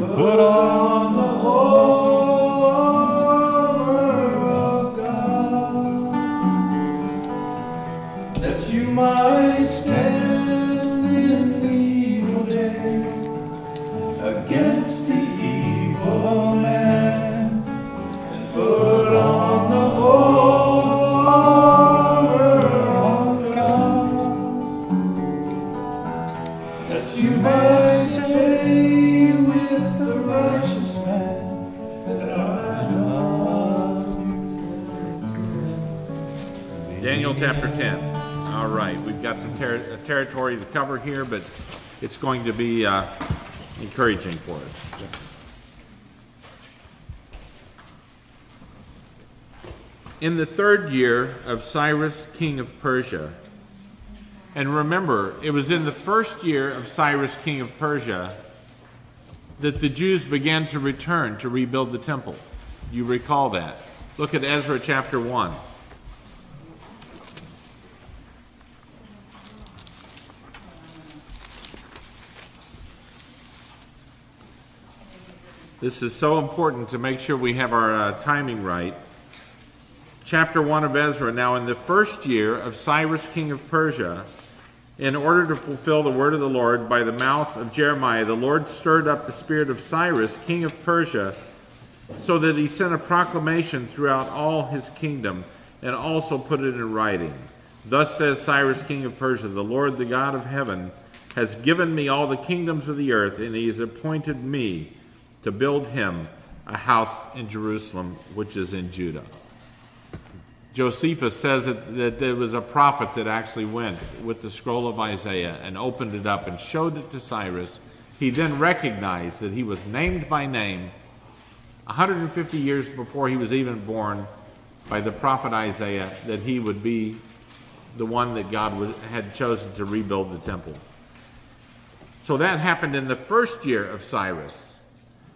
Put on the whole armor of God, that you might stand in the evil day against the evil man. And put on the whole armor of God, that you might say with the righteous man that I love you. Daniel chapter 10. All right, we've got some territory to cover here, but it's going to be encouraging for us. In the 3rd year of Cyrus, king of Persia, and remember, it was in the 1st year of Cyrus, king of Persia, that the Jews began to return to rebuild the temple. You recall that. Look at Ezra chapter 1. This is so important to make sure we have our timing right. Chapter 1 of Ezra. Now in the 1st year of Cyrus, king of Persia, in order to fulfill the word of the Lord by the mouth of Jeremiah, the Lord stirred up the spirit of Cyrus, king of Persia, so that he sent a proclamation throughout all his kingdom, and also put it in writing. Thus says Cyrus, king of Persia, the Lord, the God of heaven, has given me all the kingdoms of the earth, and he has appointed me to build him a house in Jerusalem, which is in Judah. Josephus says that there was a prophet that actually went with the scroll of Isaiah and opened it up and showed it to Cyrus. He then recognized that he was named by name 150 years before he was even born by the prophet Isaiah, that he would be the one that God had chosen to rebuild the temple. So that happened in the 1st year of Cyrus.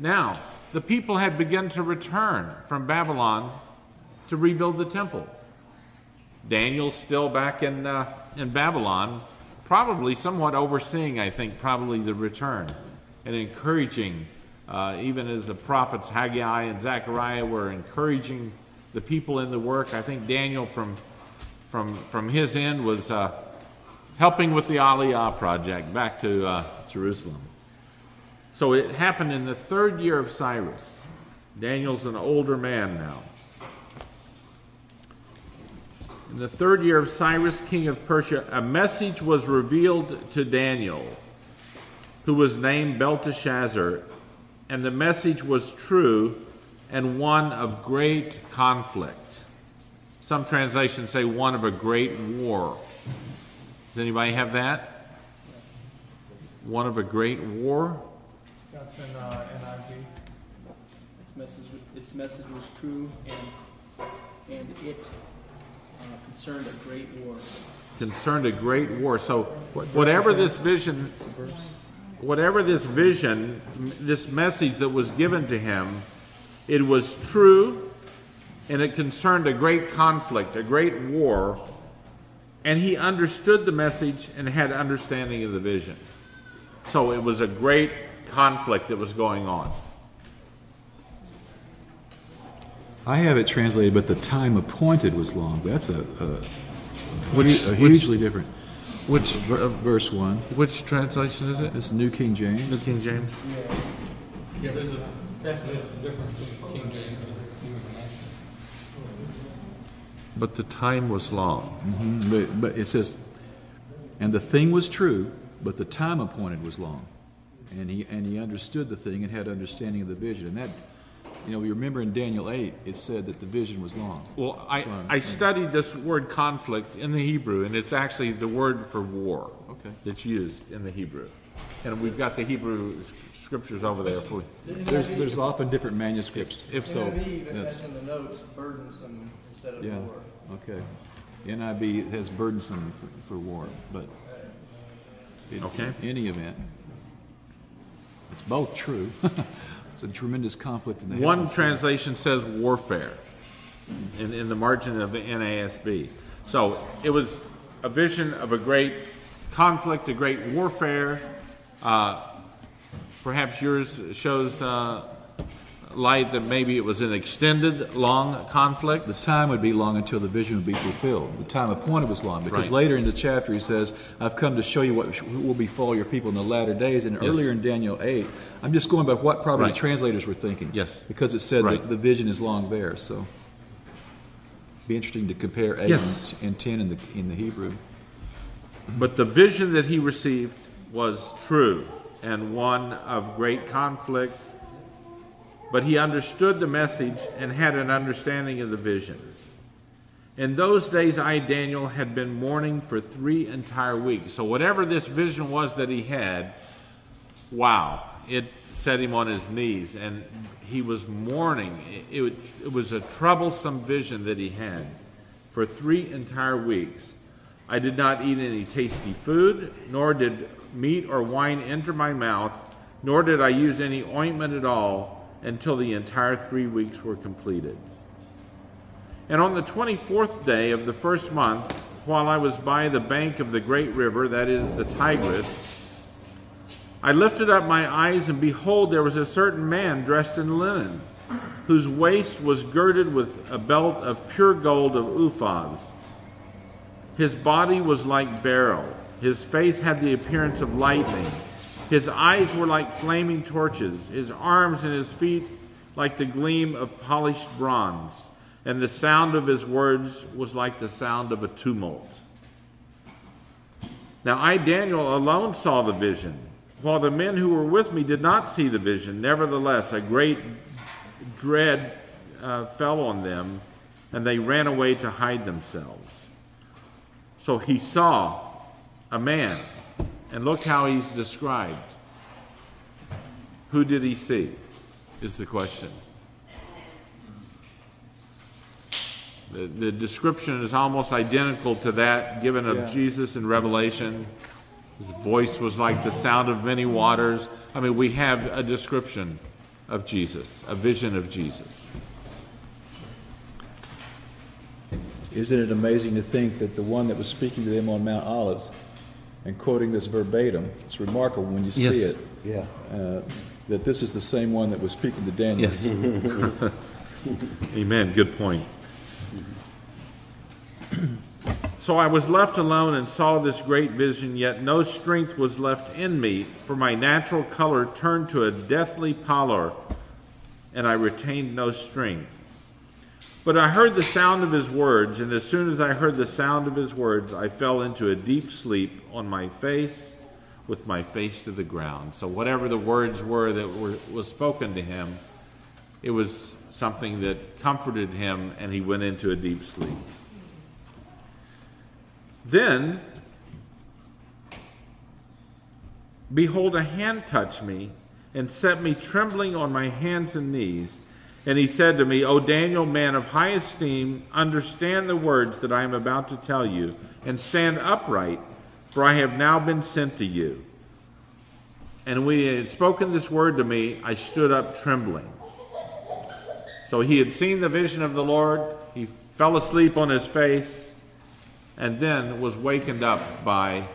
Now, the people had begun to return from Babylon to rebuild the temple. Daniel's still back in Babylon, probably somewhat overseeing, I think, probably the return and encouraging, even as the prophets Haggai and Zechariah were encouraging the people in the work. I think Daniel, from his end, was helping with the Aliyah project back to Jerusalem. So it happened in the 3rd year of Cyrus. Daniel's an older man now. In the 3rd year of Cyrus, king of Persia, a message was revealed to Daniel, who was named Belteshazzar, and the message was true and one of great conflict. Some translations say one of a great war. Does anybody have that? One of a great war? That's in NIV. Its message was true, and it concerned a great war. Concerned a great war. So whatever this vision, this message that was given to him, it was true, and it concerned a great conflict, a great war, and he understood the message and had understanding of the vision. So it was a great conflict that was going on. I have it translated, but the time appointed was long. That's hugely different. Which verse 1? Which translation is it? It's New King James. New King James. Yeah, there's a definite difference between King James and New International. But the time was long. But it says, and the thing was true, but the time appointed was long. And he understood the thing and had understanding of the vision. And that, we remember in Daniel 8, it said that the vision was long. Well, I studied this word conflict in the Hebrew, and it's actually the word for war that's used in the Hebrew. And we've got the Hebrew scriptures over there for you. There's often different manuscripts. If so, NIV has in the notes burdensome instead of war. Okay. NIV has burdensome for war, but in any event, it's both true. It's a tremendous conflict in the One translation says warfare in the margin of the NASB. So it was a vision of a great conflict, a great warfare. Perhaps yours shows light that maybe it was an extended, long conflict. The time would be long until the vision would be fulfilled. The time appointed was long, because Right. later in the chapter he says, I've come to show you what will befall your people in the latter days. And earlier in Daniel 8, I'm just going by what probably Right. the translators were thinking. Yes. Because it said Right. that the vision is long there. So be interesting to compare 8 Yes. and 10 in the Hebrew. But the vision that he received was true and one of great conflict. But he understood the message and had an understanding of the vision. In those days, I, Daniel, had been mourning for 3 entire weeks. So whatever this vision was that he had, wow, it set him on his knees. And he was mourning. It was a troublesome vision that he had for 3 entire weeks. I did not eat any tasty food, nor did meat or wine enter my mouth, nor did I use any ointment at all, until the entire 3 weeks were completed. And on the 24th day of the first month, while I was by the bank of the great river, that is the Tigris, I lifted up my eyes, and behold, there was a certain man dressed in linen, whose waist was girded with a belt of pure gold of Uphaz. His body was like beryl. His face had the appearance of lightning. His eyes were like flaming torches, his arms and his feet like the gleam of polished bronze, and the sound of his words was like the sound of a tumult. Now I, Daniel, alone saw the vision, while the men who were with me did not see the vision. Nevertheless, a great dread fell on them, and they ran away to hide themselves. So he saw a man. And look how he's described. Who did he see, is the question. The description is almost identical to that given of Jesus in Revelation. His voice was like the sound of many waters. I mean, we have a description of Jesus, a vision of Jesus. Isn't it amazing to think that the one that was speaking to them on Mount Olives and quoting this verbatim, it's remarkable when you see it, that this is the same one that was speaking to Daniel. Yes. Amen. Good point. So I was left alone and saw this great vision, yet no strength was left in me, for my natural color turned to a deathly pallor, and I retained no strength. But I heard the sound of his words, and as soon as I heard the sound of his words, I fell into a deep sleep on my face, with my face to the ground. So whatever the words were that was spoken to him, it was something that comforted him, and he went into a deep sleep. Then, behold, a hand touched me and set me trembling on my hands and knees. And he said to me, O Daniel, man of high esteem, understand the words that I am about to tell you, and stand upright, for I have now been sent to you. And when he had spoken this word to me, I stood up trembling. So he had seen the vision of the Lord, he fell asleep on his face, and then was wakened up by,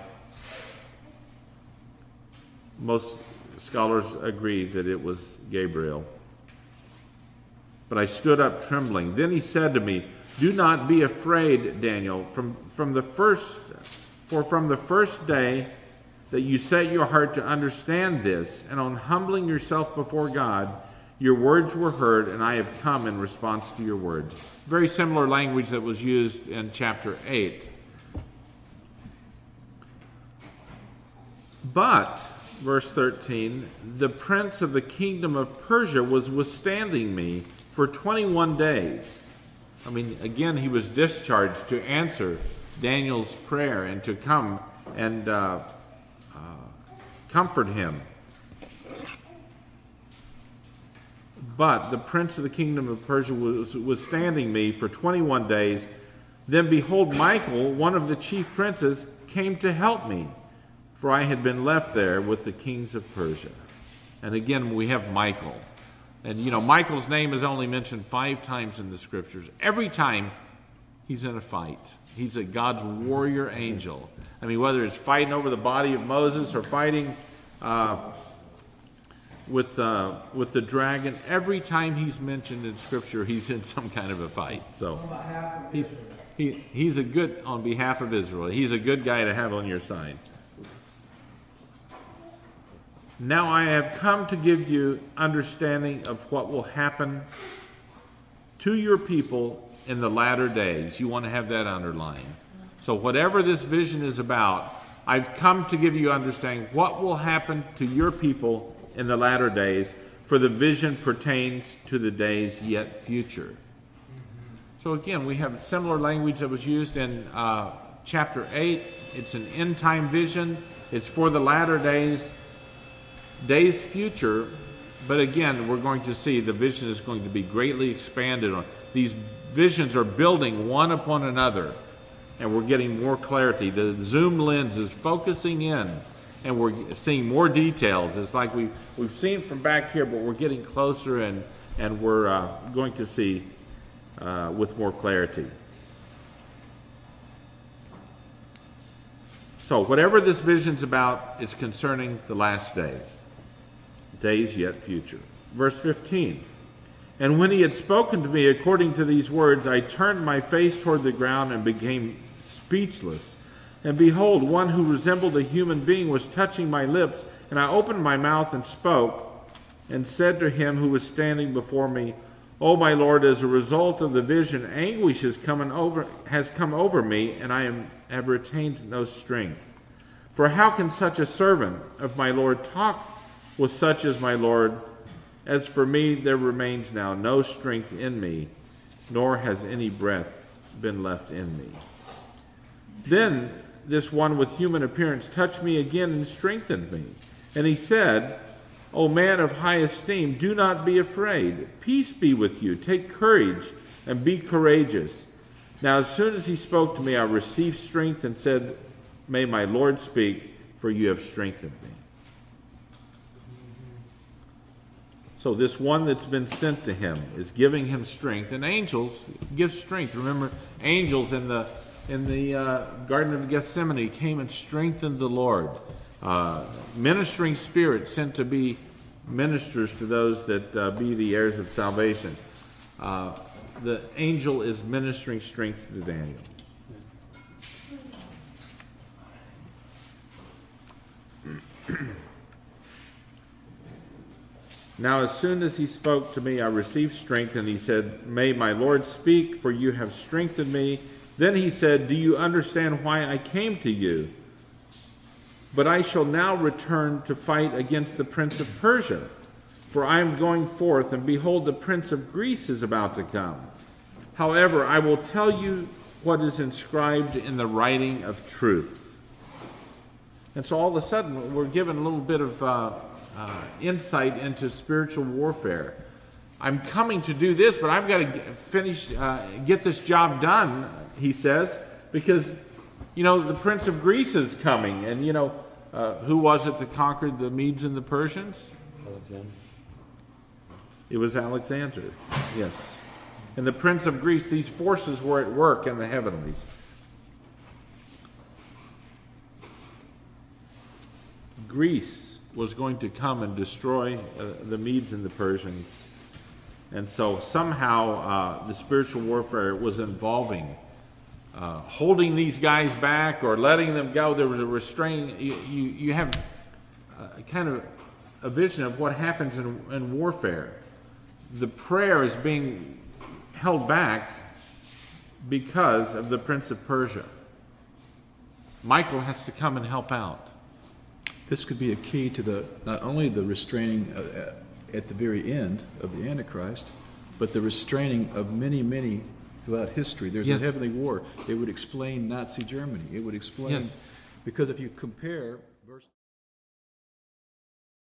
most scholars agree that it was Gabriel. But I stood up trembling. Then he said to me, do not be afraid, Daniel, from the first day that you set your heart to understand this, and on humbling yourself before God, your words were heard, and I have come in response to your words. Very similar language that was used in chapter 8. But, verse 13, the prince of the kingdom of Persia was withstanding me for 21 days. I mean, again, he was discharged to answer Daniel's prayer and to come and comfort him. But the prince of the kingdom of Persia was withstanding me for 21 days. Then behold, Michael, one of the chief princes, came to help me, for I had been left there with the kings of Persia. And again, we have Michael. And you know, Michael's name is only mentioned 5 times in the scriptures. Every time he's in a fight. He's a God's warrior angel. I mean, whether it's fighting over the body of Moses or fighting with the dragon. Every time he's mentioned in Scripture, he's in some kind of a fight. So he's a good, on behalf of Israel, he's a good guy to have on your side. Now I have come to give you understanding of what will happen to your people in the latter days. You want to have that underlined. So whatever this vision is about, I've come to give you understanding what will happen to your people in the latter days, for the vision pertains to the days yet future. So again, we have similar language that was used in chapter 8. It's an end-time vision. It's for the latter days future. But again, we're going to see the vision is going to be greatly expanded on. These visions are building one upon another, and we're getting more clarity. The zoom lens is focusing in, and we're seeing more details. It's like we've seen from back here, but we're getting closer, and we're going to see with more clarity. So whatever this vision's about, it's concerning the last days yet future. Verse 15. And when he had spoken to me according to these words, I turned my face toward the ground and became speechless. And behold, one who resembled a human being was touching my lips, and I opened my mouth and spoke, and said to him who was standing before me, O my Lord, as a result of the vision, anguish has come over me, and I have retained no strength. For how can such a servant of my Lord talk with such as my Lord? As for me, there remains now no strength in me, nor has any breath been left in me. Then this one with human appearance touched me again and strengthened me. And he said, O man of high esteem, do not be afraid. Peace be with you. Take courage and be courageous. Now as soon as he spoke to me, I received strength and said, May my Lord speak, for you have strengthened me. So this one that's been sent to him is giving him strength, and angels give strength. Remember, angels in the Garden of Gethsemane came and strengthened the Lord. Ministering spirits sent to be ministers to those that be the heirs of salvation. The angel is ministering strength to Daniel. Now as soon as he spoke to me, I received strength, and he said, May my Lord speak, for you have strengthened me. Then he said, Do you understand why I came to you? But I shall now return to fight against the prince of Persia, for I am going forth, and behold, the prince of Greece is about to come. However, I will tell you what is inscribed in the writing of truth. And so all of a sudden, we're given a little bit of insight into spiritual warfare. I'm coming to do this, but I've got to get this job done, he says, because, the Prince of Greece is coming. And, who was it that conquered the Medes and the Persians? Alexander. It was Alexander, yes. And the Prince of Greece, these forces were at work in the heavenlies. Greece was going to come and destroy the Medes and the Persians. And so somehow the spiritual warfare was involving holding these guys back or letting them go. There was a restraining. You have kind of a vision of what happens in warfare. The prayer is being held back because of the Prince of Persia. Michael has to come and help out. This could be a key to not only the restraining at the very end of the Antichrist, but the restraining of many, many throughout history. There's a heavenly war. It would explain Nazi Germany. It would explain, because if you compare